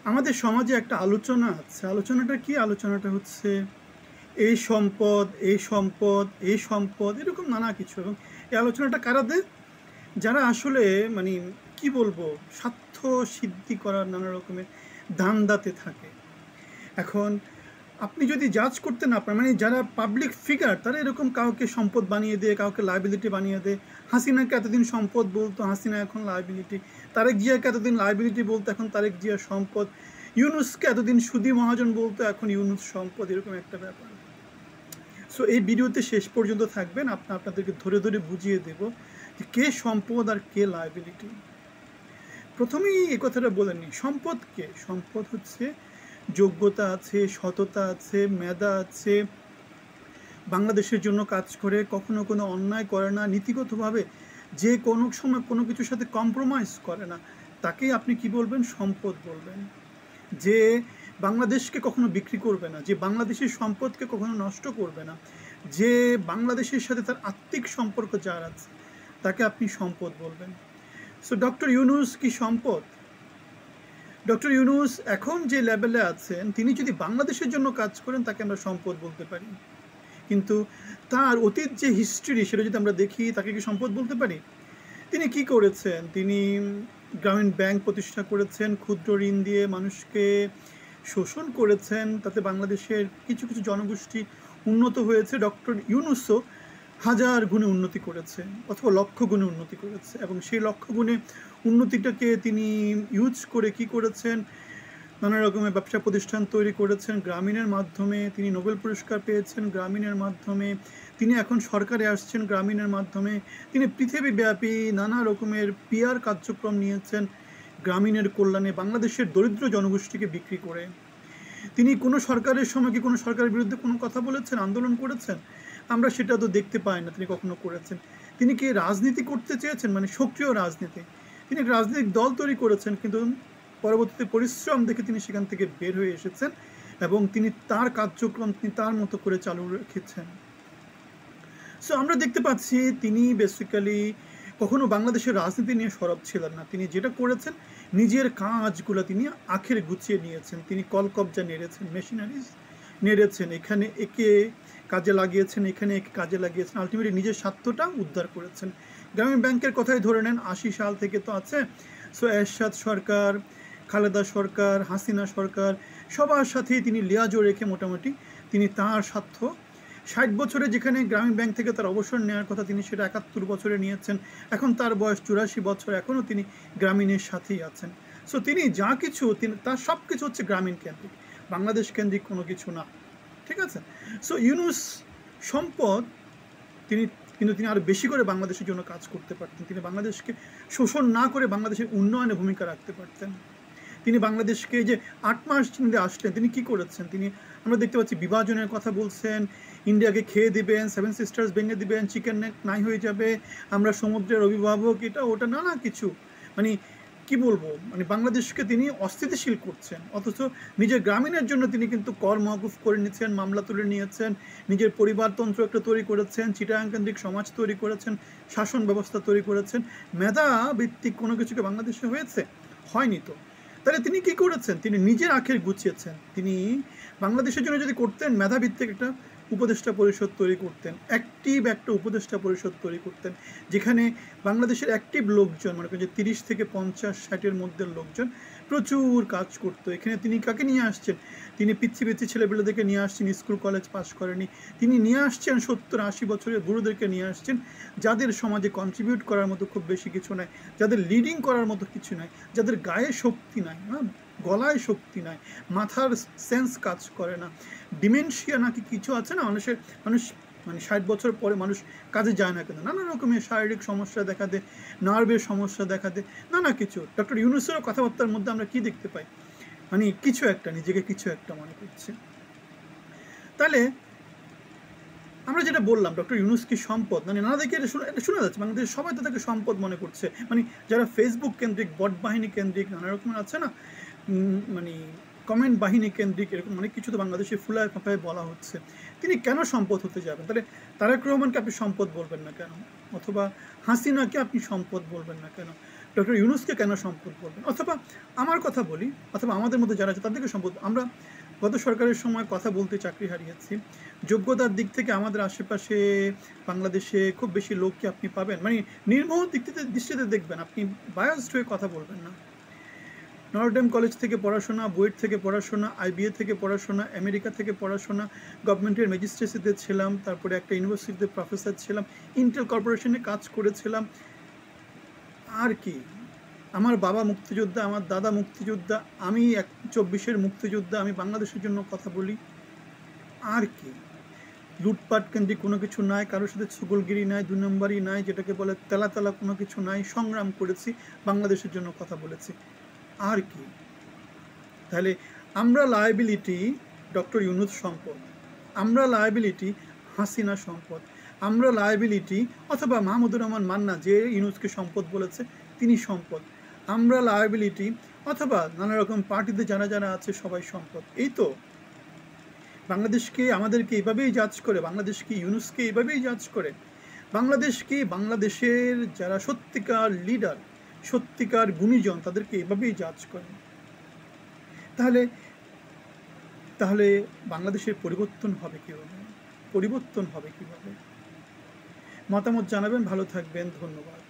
আমাদের সমাজে একটা আলোচনা আছে। আলোচনাটা কি? আলোচনাটা হচ্ছে এই সম্পদ, এই সম্পদ, এই সম্পদ, এরকম নানা কিছু। এবং এই আলোচনাটা কারা দেয়? যারা আসলে মানে কি বলবো, স্বার্থ সিদ্ধি করার নানা রকমের ধান্দাতে থাকে। এখন আপনি যদি জাজ করতে না পারেন, মানে যারা পাবলিক ফিগার তারা এরকম কাউকে সম্পদ বানিয়ে দেয়, কাউকে লাইবিলিটি বানিয়ে দেয়। হাসিনাকে এতদিন সম্পদ বলতো, হাসিনা এখন লাইবিলিটি। তারেক জিয়াকে এতদিন লাইবিলিটি বলতো, এখন তারেক জিয়া সম্পদ। ইউনুসকে এতদিন সুধী মহাজন বলতো, এখন ইউনুস সম্পদ, এরকম একটা ব্যাপার। সো এই ভিডিওতে শেষ পর্যন্ত থাকবেন, আপনাদেরকে ধরে ধরে বুঝিয়ে দেব যে কে সম্পদ আর কে লাইবিলিটি। প্রথমেই এই কথাটা বলে নিই, সম্পদ কে? সম্পদ হচ্ছে যোগ্যতা আছে, সততা আছে, মেধা আছে, বাংলাদেশের জন্য কাজ করে, কখনো কোনো অন্যায় করে না, নীতিগতভাবে যে কোনো সময় কোনো কিছুর সাথে কম্প্রোমাইজ করে না, তাকেই আপনি কি বলবেন? সম্পদ বলবেন। যে বাংলাদেশকে কখনো বিক্রি করবে না, যে বাংলাদেশের সম্পদকে কখনো নষ্ট করবে না, যে বাংলাদেশের সাথে তার আত্মিক সম্পর্ক যার আছে, তাকে আপনি সম্পদ বলবেন। সো ডক্টর ইউনুস কি সম্পদ? ডক্টর ইউনুস এখন যে লেভেলে আছেন, তিনি যদি বাংলাদেশের জন্য কাজ করেন তাকে আমরা সম্পদ বলতে পারি। কিন্তু তার অতীত যে হিস্ট্রি, সেটা যদি আমরা দেখি, তাকে কি সম্পদ বলতে পারি? তিনি কি করেছেন? তিনি গ্রামীণ ব্যাংক প্রতিষ্ঠা করেছেন, ক্ষুদ্র ঋণ দিয়ে মানুষকে শোষণ করেছেন, তাতে বাংলাদেশের কিছু কিছু জনগোষ্ঠী উন্নত হয়েছে। ডক্টর ইউনুসও হাজার গুণে উন্নতি করেছে, অথবা লক্ষ গুণে উন্নতি করেছে, এবং সেই লক্ষ গুণে উন্নতিটাকে তিনি ইউজ করে কি করেছেন? নানা রকমের ব্যবসা প্রতিষ্ঠান তৈরি করেছেন গ্রামীণের মাধ্যমে। তিনি নোবেল পুরস্কার পেয়েছেন গ্রামীণের মাধ্যমে। তিনি এখন সরকারে আসছেন গ্রামীণের মাধ্যমে। তিনি পৃথিবীব্যাপী নানা রকমের পিআর কার্যক্রম নিয়েছেন গ্রামীণের কল্যাণে, বাংলাদেশের দরিদ্র জনগোষ্ঠীকে বিক্রি করে। তিনি কোনো সরকারের সময় কি কোনো সরকারের বিরুদ্ধে কোনো কথা বলেছেন, আন্দোলন করেছেন? আমরা সেটা তো দেখতে পাই না তিনি কখনো করেছেন। তিনি কি রাজনীতি করতে চেয়েছেন, মানে সক্রিয় রাজনীতি? তিনি এক রাজনৈতিক দল তৈরি করেছেন, কিন্তু পরবর্তীতে পরিশ্রম দেখে তিনি সেখান থেকে বের হয়ে এসেছেন, এবং তিনি তার কার্যক্রম তিনি তার মতো করে চালু রেখেছেন। সো আমরা দেখতে পাচ্ছি তিনি বেসিক্যালি কখনো বাংলাদেশের রাজনীতি নিয়ে সরব ছিলেন না। তিনি যেটা করেছেন, নিজের কাজগুলো তিনি আখের গুছিয়ে নিয়েছেন। তিনি কলকবজা নেড়েছেন, মেশিনারিজ নেড়েছেন, এখানে একে কাজে লাগিয়েছেন, এখানে একে কাজে লাগিয়েছেন, আলটিমেটলি নিজের স্বার্থটা উদ্ধার করেছেন। গ্রামীণ ব্যাংকের কথাই ধরে নেন, ৮০ সাল থেকে তো আছে। সো এরশাদ সরকার, খালেদা সরকার, হাসিনা সরকার, সবার সাথেই তিনি লিয়াজো রেখে মোটামুটি তিনি তাঁর স্বার্থ ৬০ বছরে যেখানে গ্রামীণ ব্যাংক থেকে তার অবসর নেওয়ার কথা, তিনি সেটা ৭১ বছরে নিয়েছেন। এখন তার বয়স ৮৪ বছর, এখনও তিনি গ্রামীণের সাথেই আছেন। সো তিনি যা কিছু, তিনি তার সব কিছু হচ্ছে গ্রামীণ কেন্দ্রিক, বাংলাদেশ কেন্দ্রিক কোনো কিছু না। ঠিক আছে? সো ইউনুস সম্পদ, তিনি কিন্তু তিনি আরও বেশি করে বাংলাদেশের জন্য কাজ করতে পারতেন। তিনি বাংলাদেশকে শোষণ না করে বাংলাদেশের উন্নয়নে ভূমিকা রাখতে পারতেন। তিনি বাংলাদেশকে যে ৮ মাস তিনি আসলেন, তিনি কি করেছেন? তিনি, আমরা দেখতে পাচ্ছি, বিভাজনের কথা বলছেন, ইন্ডিয়াকে খেয়ে দিবেন, 7 সিস্টার্স ভেঙে দিবেন, চিকেন নেক নাই হয়ে যাবে, আমরা সমুদ্রের অভিভাবক, এটা ওটা নানা কিছু। মানে কি বলবো, মানে বাংলাদেশকে তিনি অস্থিতিশীল করছেন। অথচ নিজের গ্রামীণের জন্য তিনি কিন্তু কর মওকুফ করে নিয়েছেন, মামলা তুলে নিয়েছেন, নিজের পরিবারতন্ত্র একটা তৈরি করেছেন, চিটাগাং কেন্দ্রিক সমাজ তৈরি করেছেন, শাসন ব্যবস্থা তৈরি করেছেন। মেধা ভিত্তিক কোনো কিছুকে বাংলাদেশে হয়েছে? হয়নি তো। তাহলে তিনি কি করেছেন? তিনি নিজের আখের গুছিয়েছেন। তিনি বাংলাদেশের জন্য যদি করতেন, মেধাভিত্তিক একটা উপদেষ্টা পরিষদ তৈরি করতেন, অ্যাক্টিভ একটা উপদেষ্টা পরিষদ তৈরি করতেন, যেখানে বাংলাদেশের অ্যাক্টিভ লোকজন, মনে করেন যে ৩০ থেকে ৫০-৬০-এর মধ্যে লোকজন প্রচুর কাজ করতো। এখানে তিনি কাকে নিয়ে আসছেন? তিনি পিচ্ছি পিচ্ছি ছেলেপেলেদেরকে নিয়ে আসছেন, স্কুল কলেজ পাস করেনি। তিনি নিয়ে আসছেন ৭০-৮০ বছরের বুড়োদেরকে নিয়ে আসছেন, যাদের সমাজে কন্ট্রিবিউট করার মতো খুব বেশি কিছু নাই, যাদের লিডিং করার মতো কিছু নাই, যাদের গায়ে শক্তি নাই, গলায় শক্তি নাই, মাথার সেন্স কাজ করে না, ডিমেনশিয়া নাকি কিছু আছে না, মানুষ মানে ৬০ বছর পরে মানুষ কাজে যায় না কেন? নানা রকমের শারীরিক সমস্যা দেখা দেয়, নার্ভের সমস্যা দেখা দেয়, নানা কিছু। ডক্টর ইউনুসেরও কথাবার্তার মধ্যে আমরা কি দেখতে পাই? মানে কিছু একটা, নিজেকে কিছু একটা মনে করছে। তাহলে আমরা যেটা বললাম, ডক্টর ইউনুস কি সম্পদ? মানে নানাদিকে এটা শোনা যাচ্ছে, বাংলাদেশের সবাই তো তাকে সম্পদ মনে করছে। মানে যারা ফেসবুক কেন্দ্রিক, বট বাহিনী কেন্দ্রিক, নানা রকমের আছে না, মানে কমেন্ট বাহিনী কেন্দ্রিক, এরকম অনেক কিছু তো বাংলাদেশে ফুলায় ফাঁপায় বলা হচ্ছে। তিনি কেন সম্পদ হতে যাবেন? তাহলে তারেক রহমানকে আপনি সম্পদ বলবেন না কেন? অথবা হাসিনাকে আপনি সম্পদ বলবেন না কেন? ডক্টর ইউনূসকে কেন সম্পদ বলবেন? অথবা আমার কথা বলি, অথবা আমাদের মধ্যে যারা আছে তাদেরকে সম্পদ। আমরা গত সরকারের সময় কথা বলতে চাকরি হারিয়েছি। যোগ্যতার দিক থেকে আমাদের আশেপাশে বাংলাদেশে খুব বেশি লোককে আপনি পাবেন, মানে নির্মোহ দৃষ্টিতে দেখবেন, আপনি বায়াসড হয়ে কথা বলবেন না। নটরডেম কলেজ থেকে পড়াশোনা, বুয়েট থেকে পড়াশোনা, আইবিএ থেকে পড়াশোনা, আমেরিকা থেকে পড়াশোনা, গভর্নমেন্টের ম্যাজিস্ট্রেসিতে ছিলাম, তারপরে একটা ইউনিভার্সিটিতে প্রফেসর ছিলাম, ইন্টেল কর্পোরেশনে কাজ করেছিলাম। আর কি, আমার বাবা মুক্তিযোদ্ধা, আমার দাদা মুক্তিযোদ্ধা, আমি 24-এর মুক্তিযোদ্ধা, আমি বাংলাদেশের জন্য কথা বলি। আর কি, লুটপাট কেন্দ্রিক কোনো কিছু নাই, কারোর সাথে ছুগলগিরি নাই, 2 নম্বরই নাই, যেটাকে বলে তেলা তেলা কোনো কিছু নাই। সংগ্রাম করেছি, বাংলাদেশের জন্য কথা বলেছি। আর কি? তাহলে আমরা লায়াবিলিটি ডক্টর ইউনূস সম্পদ, আমরা লায়াবিলিটি হাসিনা সম্পদ, আমরা লায়াবিলিটি অথবা মাহমুদুর রহমান মান্না যে ইউনূসকে সম্পদ বলেছে তিনি সম্পদ, আমরা লায়াবিলিটি অথবা নানা রকম পার্টিতে যারা যারা আছে সবাই সম্পদ। এই তো বাংলাদেশকে আমাদেরকে এইভাবেই জাজ করে, বাংলাদেশকে ইউনূসকে এইভাবেই জাজ করে, বাংলাদেশকে, বাংলাদেশের যারা সত্যিকার লিডার, সত্যিকার গুণীজন তাদেরকে এভাবেই জাজ করে। তাহলে তাহলে বাংলাদেশের পরিবর্তন হবে কীভাবে? পরিবর্তন হবে কীভাবে? মতামত জানাবেন, ভালো থাকবেন, ধন্যবাদ।